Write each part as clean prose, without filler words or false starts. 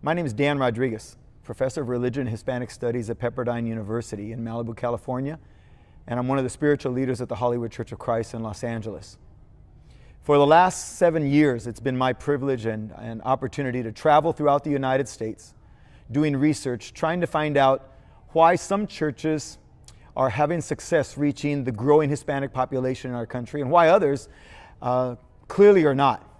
My name is Dan Rodriguez, Professor of Religion and Hispanic Studies at Pepperdine University in Malibu, California, and I'm one of the spiritual leaders at the Hollywood Church of Christ in Los Angeles. For the last 7 years, it's been my privilege and opportunity to travel throughout the United States, doing research, trying to find out why some churches are having success reaching the growing Hispanic population in our country and why others clearly are not.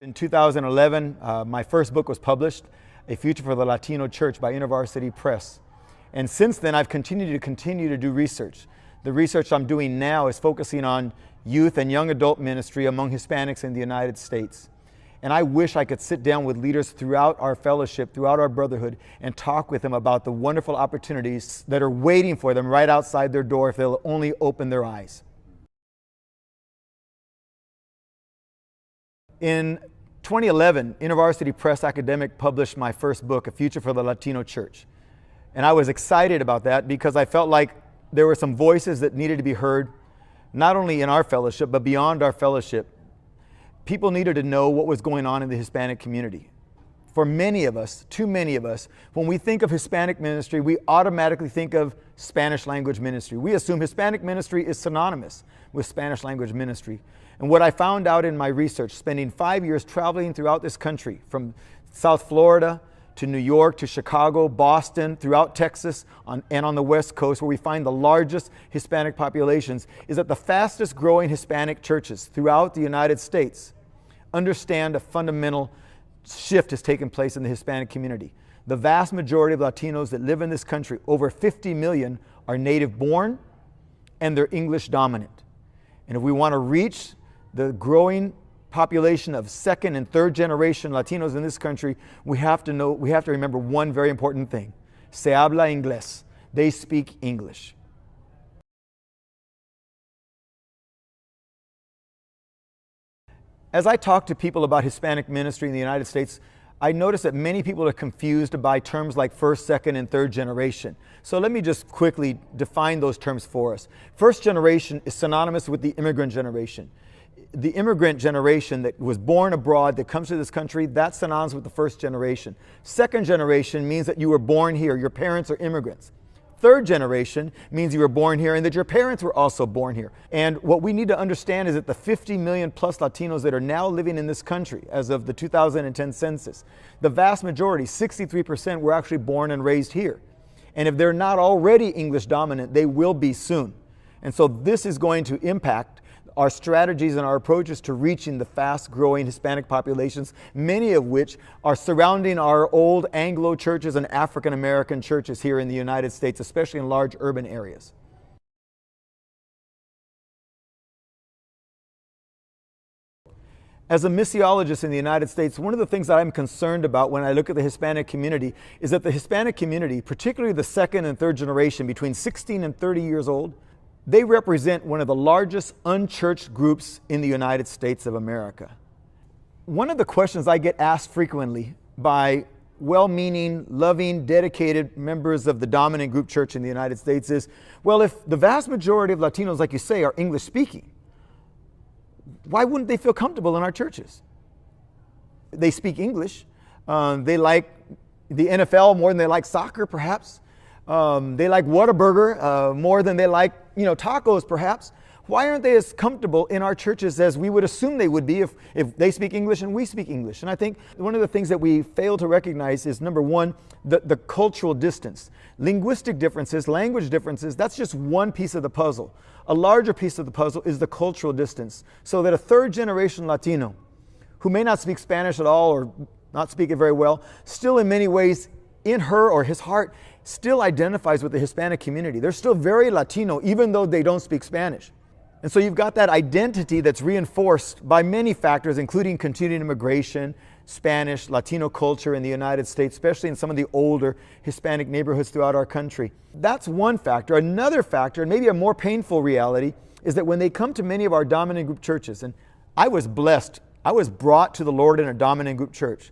In 2011, my first book was published, A Future for the Latino Church by InterVarsity Press. And since then, I've continued to do research. The research I'm doing now is focusing on youth and young adult ministry among Hispanics in the United States. And I wish I could sit down with leaders throughout our fellowship, throughout our brotherhood, and talk with them about the wonderful opportunities that are waiting for them right outside their door if they'll only open their eyes. In 2011, InterVarsity Press Academic published my first book, A Future for the Latino Church. And I was excited about that because I felt like there were some voices that needed to be heard, not only in our fellowship, but beyond our fellowship. People needed to know what was going on in the Hispanic community. For many of us, too many of us, when we think of Hispanic ministry, we automatically think of Spanish language ministry. We assume Hispanic ministry is synonymous with Spanish language ministry. And what I found out in my research, spending 5 years traveling throughout this country, from South Florida to New York to Chicago, Boston, throughout Texas, and on the West Coast, where we find the largest Hispanic populations, is that the fastest growing Hispanic churches throughout the United States understand a fundamental shift has taken place in the Hispanic community. The vast majority of Latinos that live in this country, over 50 million, are native born and they're English dominant. And if we want to reach the growing population of second and third generation Latinos in this country, we have to remember one very important thing. Se habla inglés. They speak English. As I talk to people about Hispanic ministry in the United States, I notice that many people are confused by terms like first, second, and third generation. So let me just quickly define those terms for us. First generation is synonymous with the immigrant generation. The immigrant generation that was born abroad, that comes to this country, that's synonymous with the first generation. Second generation means that you were born here, your parents are immigrants. Third generation means you were born here and that your parents were also born here. And what we need to understand is that the 50 million plus Latinos that are now living in this country as of the 2010 census, the vast majority, 63%, were actually born and raised here. And if they're not already English dominant, they will be soon. And so this is going to impact our strategies and our approaches to reaching the fast-growing Hispanic populations, many of which are surrounding our old Anglo churches and African-American churches here in the United States, especially in large urban areas. As a missiologist in the United States, one of the things that I'm concerned about when I look at the Hispanic community is that the Hispanic community, particularly the second and third generation, between 16 and 30 years old, they represent one of the largest unchurched groups in the United States of America. One of the questions I get asked frequently by well-meaning, loving, dedicated members of the dominant group church in the United States is, well, if the vast majority of Latinos, like you say, are English speaking, why wouldn't they feel comfortable in our churches? They speak English. They like the NFL more than they like soccer, perhaps. They like Whataburger more than they like, tacos, perhaps. Why aren't they as comfortable in our churches as we would assume they would be if they speak English and we speak English? And I think one of the things that we fail to recognize is, number one, the cultural distance. Linguistic differences, language differences, that's just one piece of the puzzle. A larger piece of the puzzle is the cultural distance. So that a third generation Latino who may not speak Spanish at all or not speak it very well, still in many ways in her or his heart still identifies with the Hispanic community. They're still very Latino, even though they don't speak Spanish. And so you've got that identity that's reinforced by many factors, including continuing immigration, Spanish, Latino culture in the United States, especially in some of the older Hispanic neighborhoods throughout our country. That's one factor. Another factor, and maybe a more painful reality, is that when they come to many of our dominant group churches, and I was blessed, I was brought to the Lord in a dominant group church.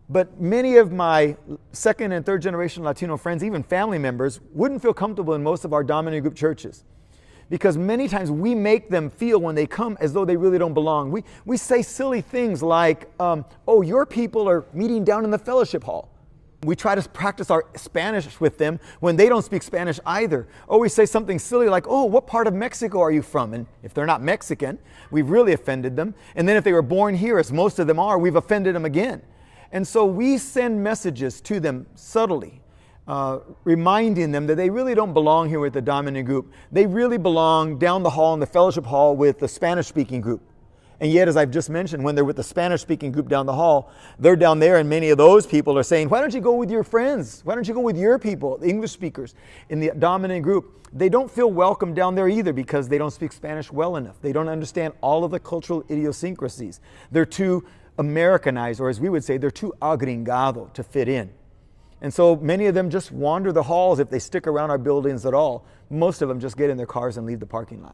But many of my second and third generation Latino friends, even family members, wouldn't feel comfortable in most of our dominant group churches Because many times we make them feel when they come as though they really don't belong. We say silly things like, oh, your people are meeting down in the fellowship hall. We try to practice our Spanish with them when they don't speak Spanish either. Or we say something silly like, oh, what part of Mexico are you from? And if they're not Mexican, we've really offended them. And then if they were born here, as most of them are, we've offended them again. And so we send messages to them subtly, reminding them that they really don't belong here with the dominant group. They really belong down the hall in the fellowship hall with the Spanish-speaking group. And yet, as I've just mentioned, when they're with the Spanish-speaking group down the hall, they're down there, and many of those people are saying, why don't you go with your friends? Why don't you go with your people, the English speakers in the dominant group? They don't feel welcome down there either because they don't speak Spanish well enough. They don't understand all of the cultural idiosyncrasies. They're too Americanized, or as we would say, they're too agringado to fit in. And so many of them just wander the halls if they stick around our buildings at all. Most of them just get in their cars and leave the parking lot.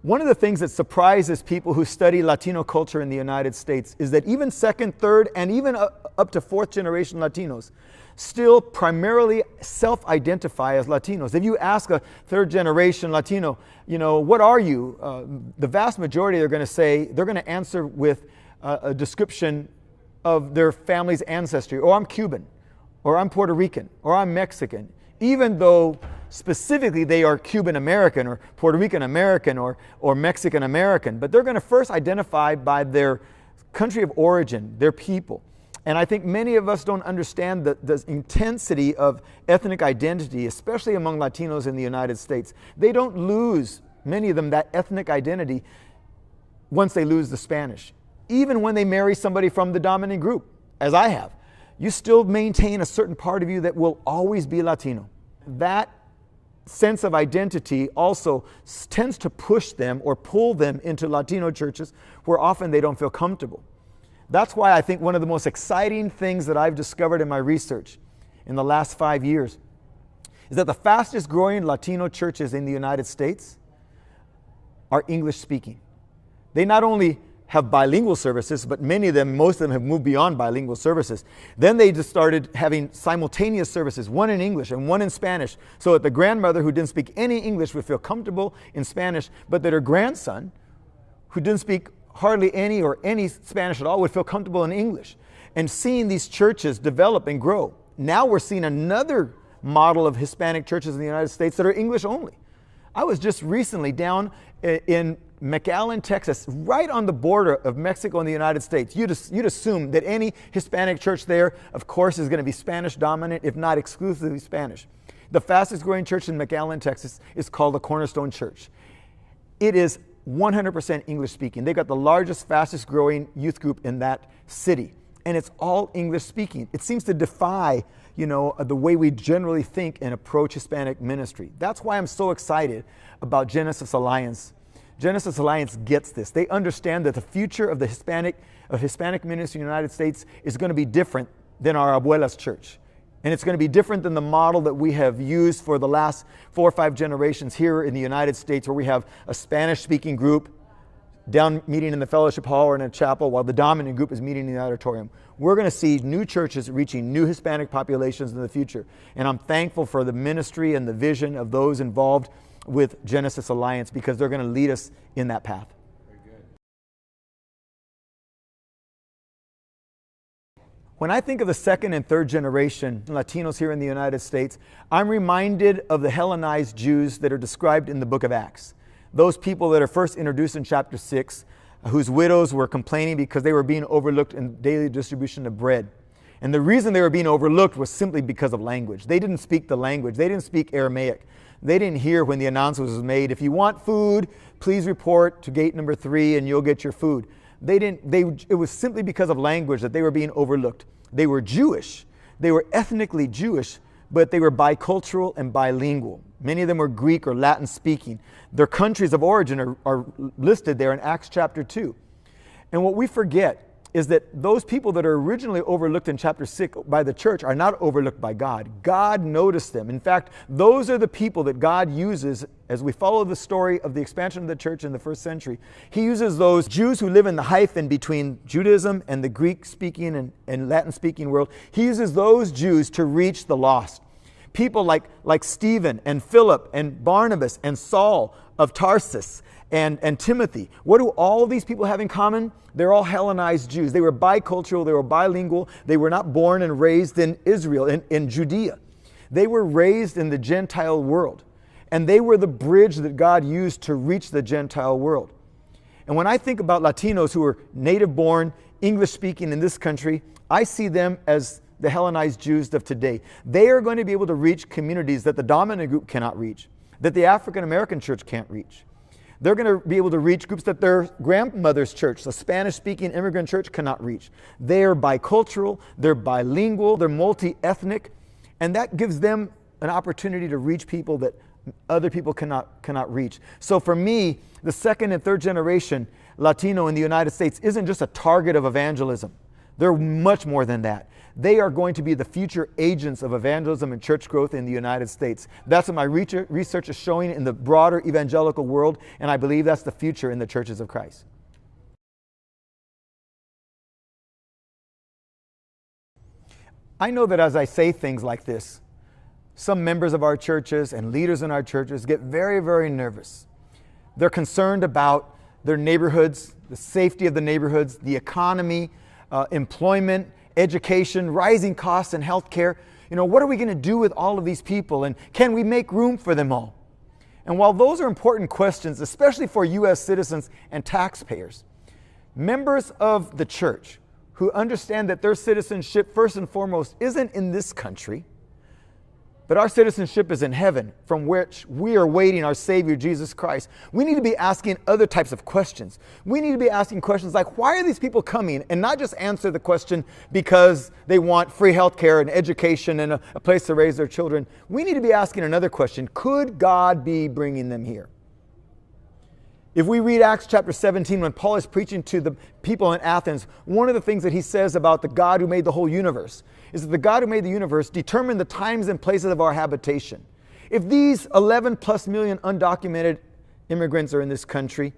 One of the things that surprises people who study Latino culture in the United States is that even second, third, and even up to fourth generation Latinos still primarily self-identify as Latinos. If you ask a third generation Latino, what are you? The vast majority are going to say, they're going to answer with a description of their family's ancestry. Oh, I'm Cuban, or I'm Puerto Rican, or I'm Mexican, even though specifically they are Cuban American or Puerto Rican American or Mexican American, but they're going to first identify by their country of origin, their people. And I think many of us don't understand the intensity of ethnic identity, especially among Latinos in the United States. They don't lose, many of them, that ethnic identity once they lose the Spanish. Even when they marry somebody from the dominant group, as I have, you still maintain a certain part of you that will always be Latino. That sense of identity also tends to push them or pull them into Latino churches where often they don't feel comfortable. That's why I think one of the most exciting things that I've discovered in my research in the last 5 years is that the fastest growing Latino churches in the United States are English speaking. They not only have bilingual services, but many of them, most of them have moved beyond bilingual services. Then they just started having simultaneous services, one in English and one in Spanish, so that the grandmother who didn't speak any English would feel comfortable in Spanish, but that her grandson, who didn't speak hardly any or any Spanish at all, would feel comfortable in English. And seeing these churches develop and grow. Now we're seeing another model of Hispanic churches in the United States that are English only. I was just recently down in McAllen, Texas, right on the border of Mexico and the United States. You'd assume that any Hispanic church there, of course, is going to be Spanish dominant, if not exclusively Spanish. The fastest growing church in McAllen, Texas is called the Cornerstone Church. It is 100% English speaking. They've got the largest, fastest growing youth group in that city. And it's all English speaking. It seems to defy, the way we generally think and approach Hispanic ministry. That's why I'm so excited about Genesis Alliance. Genesis Alliance gets this. They understand that the future of the Hispanic ministry in the United States is going to be different than our abuela's church. And it's going to be different than the model that we have used for the last 4 or 5 generations here in the United States, where we have a Spanish-speaking group down meeting in the fellowship hall or in a chapel while the dominant group is meeting in the auditorium. We're going to see new churches reaching new Hispanic populations in the future. And I'm thankful for the ministry and the vision of those involved with Genesis Alliance, because they're going to lead us in that path. Very good. When I think of the second and third generation Latinos here in the United States, I'm reminded of the Hellenized Jews that are described in the book of Acts. Those people that are first introduced in chapter 6, whose widows were complaining because they were being overlooked in daily distribution of bread. And the reason they were being overlooked was simply because of language. They didn't speak the language. They didn't speak Aramaic. They didn't hear when the announcement was made, if you want food, please report to gate number 3 and you'll get your food. It was simply because of language that they were being overlooked. They were Jewish. They were ethnically Jewish, but they were bicultural and bilingual. Many of them were Greek or Latin speaking. Their countries of origin are listed there in Acts chapter 2. And what we forget is that those people that are originally overlooked in chapter 6 by the church are not overlooked by God. God noticed them. In fact, those are the people that God uses as we follow the story of the expansion of the church in the first century. He uses those Jews who live in the hyphen between Judaism and the Greek-speaking and Latin-speaking world. He uses those Jews to reach the lost. people like Stephen and Philip and Barnabas and Saul of Tarsus and Timothy. What do all these people have in common? They're all Hellenized Jews. They were bicultural, they were bilingual. They were not born and raised in Israel, in Judea. They were raised in the Gentile world. And they were the bridge that God used to reach the Gentile world. And when I think about Latinos who are native born, English speaking in this country, I see them as the Hellenized Jews of today. They are going to be able to reach communities that the dominant group cannot reach, that the African American church can't reach. They're going to be able to reach groups that their grandmother's church, the Spanish-speaking immigrant church, cannot reach. They're bicultural, they're bilingual, they're multi-ethnic, and that gives them an opportunity to reach people that other people cannot reach. So for me, the second and third generation Latino in the United States isn't just a target of evangelism. They're much more than that. They are going to be the future agents of evangelism and church growth in the United States. That's what my research is showing in the broader evangelical world, and I believe that's the future in the churches of Christ. I know that as I say things like this, some members of our churches and leaders in our churches get very, very nervous. They're concerned about their neighborhoods, the safety of the neighborhoods, the economy, employment, education, rising costs in healthcare. What are we going to do with all of these people, and can we make room for them all? And while those are important questions, especially for U.S. citizens and taxpayers, members of the church who understand that their citizenship, first and foremost, isn't in this country, but our citizenship is in heaven, from which we are waiting our Savior, Jesus Christ. We need to be asking other types of questions. We need to be asking questions like, why are these people coming? And not just answer the question because they want free health care and education and a place to raise their children. We need to be asking another question. Could God be bringing them here? If we read Acts chapter 17, when Paul is preaching to the people in Athens, one of the things that he says about the God who made the whole universe is that the God who made the universe determined the times and places of our habitation. If these 11 plus million undocumented immigrants are in this country,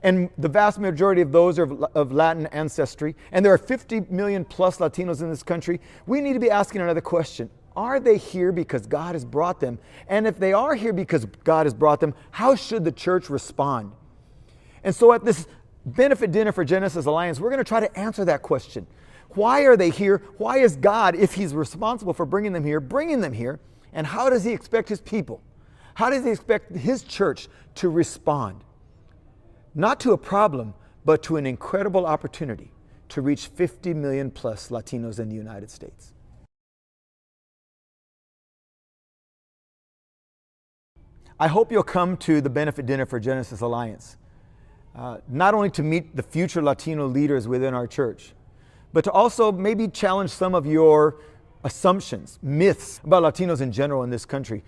and the vast majority of those are of Latin ancestry, and there are 50 million plus Latinos in this country, we need to be asking another question. Are they here because God has brought them? And if they are here because God has brought them, how should the church respond? And so at this benefit dinner for Genesis Alliance, we're going to try to answer that question. Why are they here? Why is God, if He's responsible for bringing them here? And how does He expect His people? How does He expect His church to respond? Not to a problem, but to an incredible opportunity to reach 50 million plus Latinos in the United States. I hope you'll come to the benefit dinner for Genesis Alliance. Not only to meet the future Latino leaders within our church, but to also maybe challenge some of your assumptions, myths about Latinos in general in this country.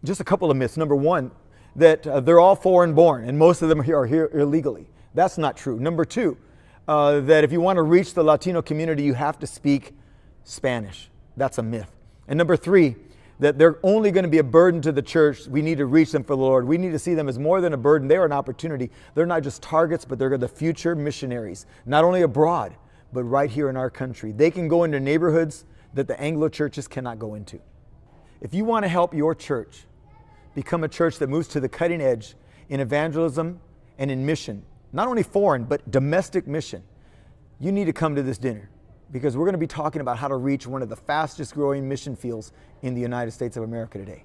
Just a couple of myths. Number one, that they're all foreign born and most of them are here illegally. That's not true. Number two, that if you want to reach the Latino community, you have to speak Spanish. That's a myth. And number three, that they're only going to be a burden to the church. We need to reach them for the Lord. We need to see them as more than a burden. They're an opportunity. They're not just targets, but they're the future missionaries, not only abroad, but right here in our country. They can go into neighborhoods that the Anglo churches cannot go into. If you want to help your church become a church that moves to the cutting edge in evangelism and in mission, not only foreign, but domestic mission, you need to come to this dinner, because we're going to be talking about how to reach one of the fastest growing mission fields in the United States of America today.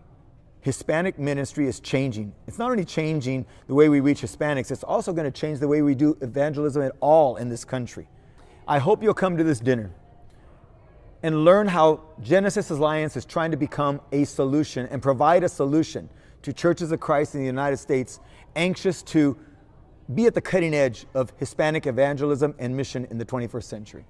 Hispanic ministry is changing. It's not only changing the way we reach Hispanics, it's also going to change the way we do evangelism at all in this country. I hope you'll come to this dinner and learn how Genesis Alliance is trying to become a solution and provide a solution to churches of Christ in the United States anxious to be at the cutting edge of Hispanic evangelism and mission in the 21st century.